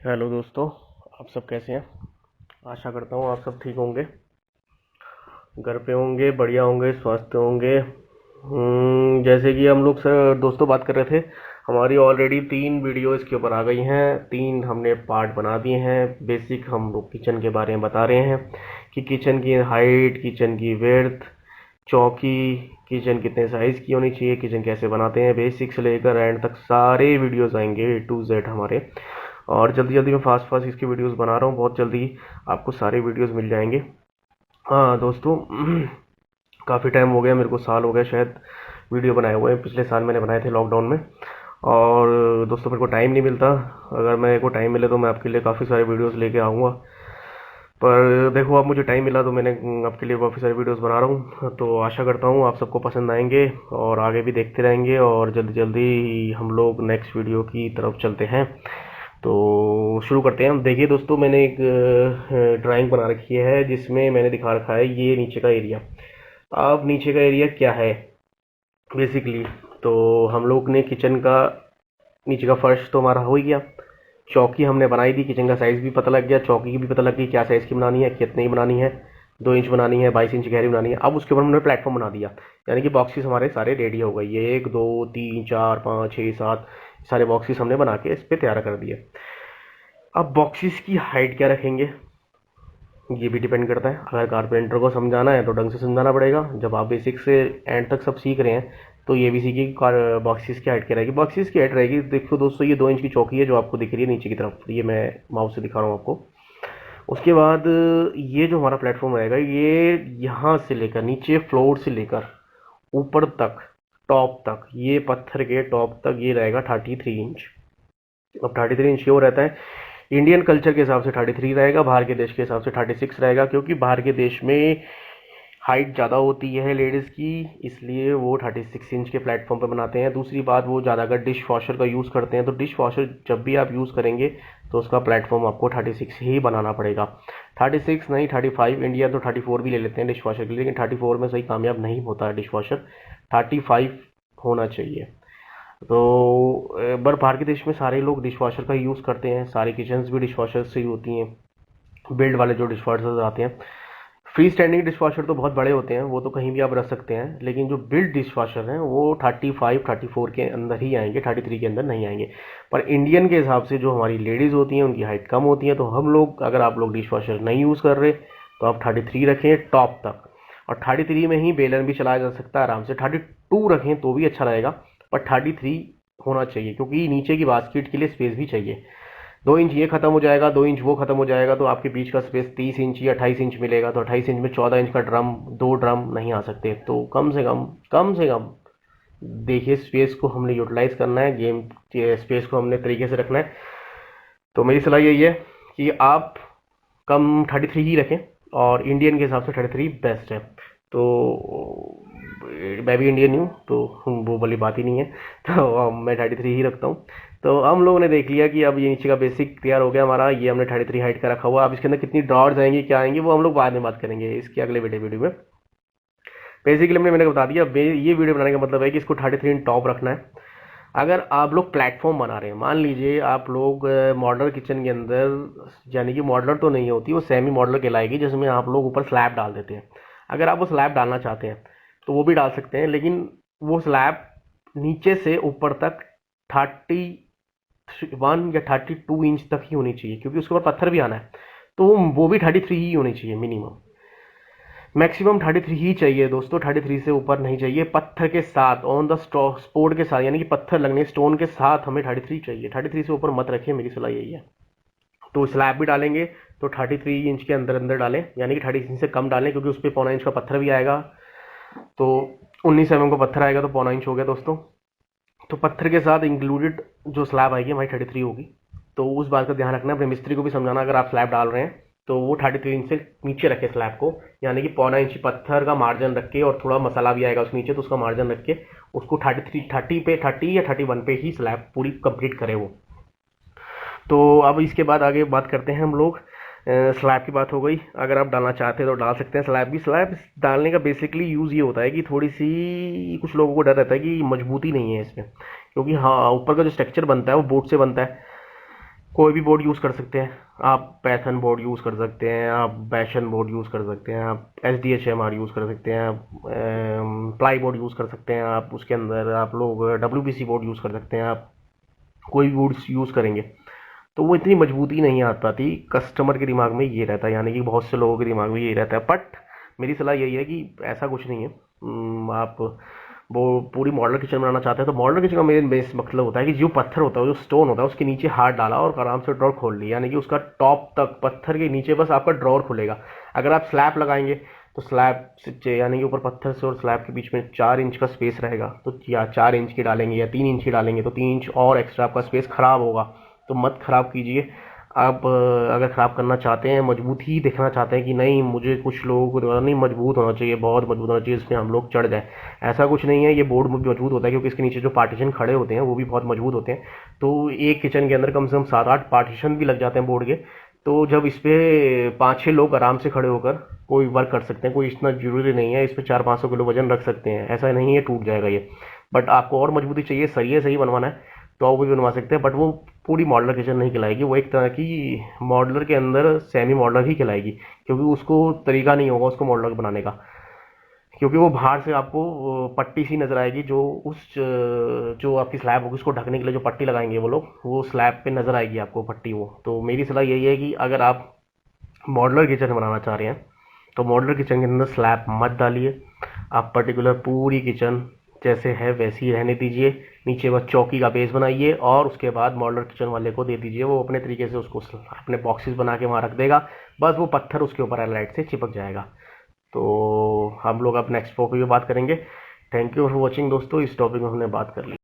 Hello दोस्तों, आप सब कैसे हैं। आशा करता हूँ आप सब ठीक होंगे, घर पे होंगे, बढ़िया होंगे, स्वस्थ होंगे। जैसे कि हम लोग सर दोस्तों बात कर रहे थे, हमारी ऑलरेडी 3 वीडियो इसके ऊपर आ गई हैं। 3 हमने पार्ट बना दिए हैं। बेसिक हम लोग किचन के बारे में बता रहे हैं कि किचन की हाइट, किचन की विड्थ, चौकी, किचन कितने साइज़ की होनी चाहिए, किचन कैसे बनाते हैं, बेसिक से लेकर एंड तक सारे वीडियोस आएंगे A to Z हमारे। और जल्दी जल्दी मैं फास्ट फास्ट इसकी वीडियोस बना रहा हूँ, बहुत जल्दी आपको सारे वीडियोस मिल जाएंगे। हाँ दोस्तों, काफ़ी टाइम हो गया, मेरे को साल हो गया शायद वीडियो बनाए हुए हैं। पिछले साल मैंने बनाए थे लॉकडाउन में। और दोस्तों मेरे को टाइम नहीं मिलता। अगर मेरे को टाइम मिले तो मैं आपके लिए काफ़ी सारे वीडियोस लेके आऊँगा। पर देखो, अब मुझे टाइम मिला तो मैंने आपके लिए काफ़ी सारे वीडियोस बना रहा हूँ। तो आशा करता हूँ आप सबको पसंद आएंगे और आगे भी देखते रहेंगे, और जल्दी जल्दी हम लोग नेक्स्ट वीडियो की तरफ चलते हैं। तो शुरू करते हैं हम। देखिए दोस्तों, मैंने एक ड्राइंग बना रखी है जिसमें मैंने दिखा रखा है ये नीचे का एरिया। अब नीचे का एरिया क्या है बेसिकली, तो हम लोग ने किचन का नीचे का फर्श तो हमारा हो ही गया। चौकी हमने बनाई दी, किचन का साइज़ भी पता लग गया, चौकी की भी पता लग गई क्या साइज़ की बनानी है, कितनी ही बनानी है, 2 इंच बनानी है, 22 इंच गहरी बनानी है। अब उसके ऊपर हमने प्लेटफॉर्म बना दिया, यानी कि बॉक्सेस हमारे सारे रेडी हो गए। ये 1 2 3 4 5 6 7 सारे बॉक्सेस हमने बना के इस पर तैयार कर दिए। अब बॉक्सेस की हाइट क्या रखेंगे ये भी डिपेंड करता है। अगर कारपेंटर को समझाना है तो ढंग से समझाना पड़ेगा। जब आप बेसिक से एंड तक सब सीख रहे हैं तो ये भी सीखिए कि बॉक्सेस की हाइट क्या रहेगी। बॉक्सेस की हाइट रहेगी, देखो दोस्तों, ये 2 इंच की चौकी है जो आपको दिख रही है नीचे की तरफ, ये मैं माउस से दिखा रहा हूँ आपको। उसके बाद ये जो हमारा प्लेटफॉर्म रहेगा, ये यहाँ से लेकर नीचे फ्लोर से लेकर ऊपर तक, टॉप तक, ये पत्थर के टॉप तक ये रहेगा 33 इंच। अब 33 इंच क्यों रहता है? इंडियन कल्चर के हिसाब से 33 रहेगा, बाहर के देश के हिसाब से 36 रहेगा, क्योंकि बाहर के देश में हाइट ज़्यादा होती है लेडीज़ की, इसलिए वो 36 इंच के प्लेटफॉर्म पे बनाते हैं। दूसरी बात, वो ज़्यादा अगर डिश वॉशर का यूज़ करते हैं तो डिश वॉशर जब भी आप यूज़ करेंगे तो उसका प्लेटफॉर्म आपको 36 ही बनाना पड़ेगा। 36 नहीं, 35। इंडिया तो 34 भी ले लेते हैं डिश वॉशर के लिए, लेकिन 34 में सही कामयाब नहीं होता है डिश वॉशर। 35 होना चाहिए। तो पर बाहर के देश में सारे लोग डिश वॉशर का यूज़ करते हैं, सारी किचन्स भी डिश वॉशर से ही होती हैं। बिल्ड वाले जो डिश वॉशर आते हैं, फ्री स्टैंडिंग डिश वॉशर तो बहुत बड़े होते हैं, वो तो कहीं भी आप रख सकते हैं, लेकिन जो बिल्ड डिश वॉशर हैं वो 35 34 के अंदर ही आएंगे, 33 के अंदर नहीं आएंगे। पर इंडियन के हिसाब से जो हमारी लेडीज़ होती हैं उनकी हाइट कम होती है, तो हम लोग, अगर आप लोग डिश वॉशर नहीं यूज़ कर रहे तो आप 33 रखें टॉप तक। और 33 में ही बेलन भी चलाया जा सकता है आराम से। 32 रखें तो भी अच्छा रहेगा, पर 33 होना चाहिए, क्योंकि नीचे की बास्केट के लिए स्पेस भी चाहिए। 2 इंच ये खत्म हो जाएगा, 2 इंच वो खत्म हो जाएगा, तो आपके बीच का स्पेस 30 इंच या 28 इंच मिलेगा। तो 28 इंच में 14 इंच का ड्रम, 2 ड्रम नहीं आ सकते। तो कम से कम देखिए, स्पेस को हमने यूटिलाइज करना है, गेम स्पेस को हमने तरीके से रखना है। तो मेरी सलाह यही है कि आप कम 33 ही रखें, और इंडियन के हिसाब से 33 बेस्ट है। तो मैं भी इंडियन हूँ, तो वो वाली बात ही नहीं है। तो मैं 33 ही रखता हूँ। तो हम लोगों ने देख लिया कि अब ये नीचे का बेसिक तैयार हो गया हमारा, ये हमने 33 हाइट का रखा हुआ। अब इसके अंदर कितनी ड्रॉर्स आएंगी, क्या आएंगी, वो हम लोग बाद में बात करेंगे इसके अगले वीडियो में। बेसिकली मैंने बता दिया। ये वीडियो बनाने का मतलब है कि इसको 33 टॉप रखना है। अगर आप लोग प्लेटफॉर्म बना रहे हैं, मान लीजिए आप लोग मॉडलर किचन के अंदर, यानी कि मॉडलर तो नहीं होती, वो सेमी मॉडलर कहलाएगी, जिसमें आप लोग ऊपर स्लैब डाल देते हैं। अगर आप वो स्लैब डालना चाहते हैं तो वो भी डाल सकते हैं, लेकिन वो स्लैब नीचे से ऊपर तक 31 या 32 इंच तक ही होनी चाहिए, क्योंकि उसके ऊपर पत्थर भी आना है। तो वो भी 33 ही होनी चाहिए मिनिमम। मैक्सिमम 33 ही चाहिए दोस्तों, 33 से ऊपर नहीं चाहिए। पत्थर के साथ, ऑन द स्पोर्ट के साथ, यानी कि पत्थर लगने, स्टोन के साथ हमें 33 चाहिए। 33 से ऊपर मत रखिए, मेरी सलाह यही है। तो स्लैब भी डालेंगे तो 33 इंच के अंदर अंदर डालें, यानी कि 33 इंच से कम डालें, क्योंकि उस पर 1/4 इंच का पत्थर भी आएगा। तो 19 mm का पत्थर आएगा तो 1/4 इंच हो गया दोस्तों। तो पत्थर के साथ इंक्लूडेड जो स्लैब आएगी हमारी 33 होगी। तो उस बात का ध्यान रखना, अपने मिस्त्री को भी समझाना, अगर आप स्लैब डाल रहे हैं तो वो 33 इंच से नीचे रखे स्लैब को, यानी कि 1/4 इंच पत्थर का मार्जिन रख के, और थोड़ा मसाला भी आएगा उस नीचे, तो उसका मार्जिन रख के उसको 30 या 31 पे ही स्लैब पूरी कंप्लीट करे वो। तो अब इसके बाद आगे बात करते हैं हम लोग। स्लैब की बात हो गई, अगर आप डालना चाहते हैं तो डाल सकते हैं स्लैब भी। स्लैब डालने का बेसिकली यूज़ ये होता है कि थोड़ी सी, कुछ लोगों को डर रहता है कि मजबूती नहीं है इसमें, क्योंकि हाँ, ऊपर का जो स्ट्रक्चर बनता है वो बोर्ड से बनता है। कोई भी बोर्ड यूज़ कर सकते हैं आप। पैथन बोर्ड यूज़ कर सकते हैं आप, बैशन बोर्ड यूज़ कर सकते हैं आप, S D H M R use कर सकते हैं आप, प्लाई बोर्ड यूज़ कर सकते हैं आप। उसके अंदर आप लोग W B C board use कर सकते हैं आप। कोई भी बोर्ड्स यूज़ करेंगे तो वो इतनी मजबूती नहीं आ पाती। कस्टमर के दिमाग में ये रहता है, यानी कि बहुत से लोगों के दिमाग में ये रहता है। बट मेरी सलाह यही है कि ऐसा कुछ नहीं है। आप वो पूरी मॉडल किचन बनाना चाहते हैं तो मॉडल किचन का मेन बेस मतलब होता है कि जो पत्थर होता है, जो स्टोन होता है, उसके नीचे हाथ डाला और आराम से ड्रॉर खोल लिया, यानी कि उसका टॉप तक पत्थर के नीचे बस आपका ड्रॉर खुलेगा। अगर आप स्लैब लगाएंगे तो स्लैब से यानी कि ऊपर पत्थर से और स्लैब के बीच में 4 इंच का स्पेस रहेगा, तो या 4 इंच की डालेंगे या 3 इंच की डालेंगे तो 3 इंच और एक्स्ट्रा आपका स्पेस खराब होगा। तो मत खराब कीजिए। आप अगर ख़राब करना चाहते हैं, मजबूत ही दिखना चाहते हैं कि नहीं मुझे, कुछ लोगों को नहीं मजबूत होना चाहिए, बहुत मजबूत होना चाहिए, इसमें हम लोग चढ़ जाए, ऐसा कुछ नहीं है। ये बोर्ड मजबूत होता है क्योंकि इसके नीचे जो पार्टीशन खड़े होते हैं वो भी बहुत मजबूत होते हैं। तो एक किचन के अंदर कम से कम 7-8 पार्टीशन भी लग जाते हैं बोर्ड के। तो जब इस पे 5-6 लोग आराम से खड़े होकर कोई वर्क कर सकते हैं। कोई इतना जरूरी नहीं है इस पे 400-500 किलो वजन रख सकते हैं, ऐसा नहीं है टूट जाएगा ये। बट आपको और मजबूती चाहिए, सरिये सही बनवाना है तो आप वो भी बनवा सकते हैं। बट वो पूरी मॉडलर किचन नहीं कहलाएगी, वो एक तरह की मॉडलर के अंदर सेमी मॉडलर ही कहलाएगी, क्योंकि उसको तरीका नहीं होगा उसको मॉडलर बनाने का। क्योंकि वो बाहर से आपको पट्टी सी नजर आएगी, जो जो आपकी स्लैब होगी उसको ढकने के लिए जो पट्टी लगाएंगे वो लोग, वो स्लैब पे नजर आएगी आपको पट्टी वो। तो मेरी सलाह यही है कि अगर आप मॉडलर किचन बनाना चाह रहे हैं तो मॉडलर किचन के अंदर स्लैब मत डालिए। आप पर्टिकुलर पूरी किचन जैसे है वैसी ही रहने दीजिए। नीचे बस चौकी का बेस बनाइए और उसके बाद मॉडलर किचन वाले को दे दीजिए, वो अपने तरीके से उसको अपने बॉक्सेस बना के वहाँ रख देगा। बस वो पत्थर उसके ऊपर लाइट से चिपक जाएगा। तो हम लोग अब नेक्स्ट टॉपिक पे बात करेंगे। थैंक यू फॉर वॉचिंग दोस्तों, इस टॉपिक में हमने बात कर ली।